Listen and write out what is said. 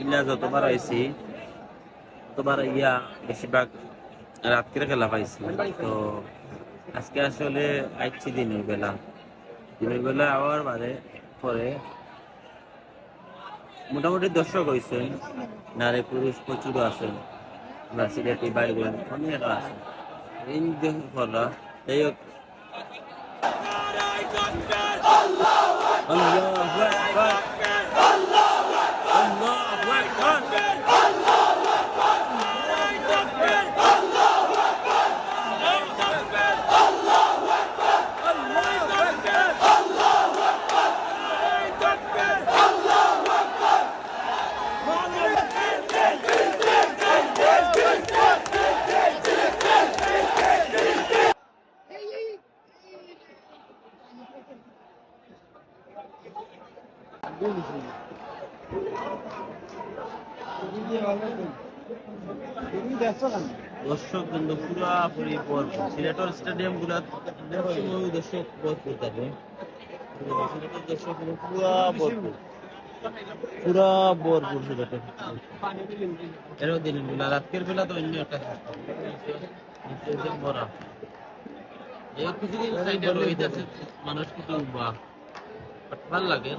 ইলা যতবার আইছি ততবার ইয়া বেশিরভাগ রাত্রে খেলা পাইছি। তো আজকে আসলে আইছি দিনের বেলা আবার বাদে পরে মোটামুটি দর্শক হয়েছেন, নারী পুরুষ প্রচুর আছেন, আমরা সিলেটি বাইরে অনেক আছে এই দেখরা। যাই হোক, আল্লাহু আকবার, আল্লাহু আকবার। দর্শক কিন্তু পুরাপুরি ভরপুর। সিলেটের স্টেডিয়াম গুলা দর্শক ভরপুর থাকে, সিলেটের দর্শক পুরা ভরপুর, পুরা ভরপুর সিলেটের। এরও দিনের বেলা, রাতের বেলা তো অন্য একটা ভরা। এই কিছুদিন সাইডে রয়ে যাচ্ছে মানুষ কিছু ভাল লাগে।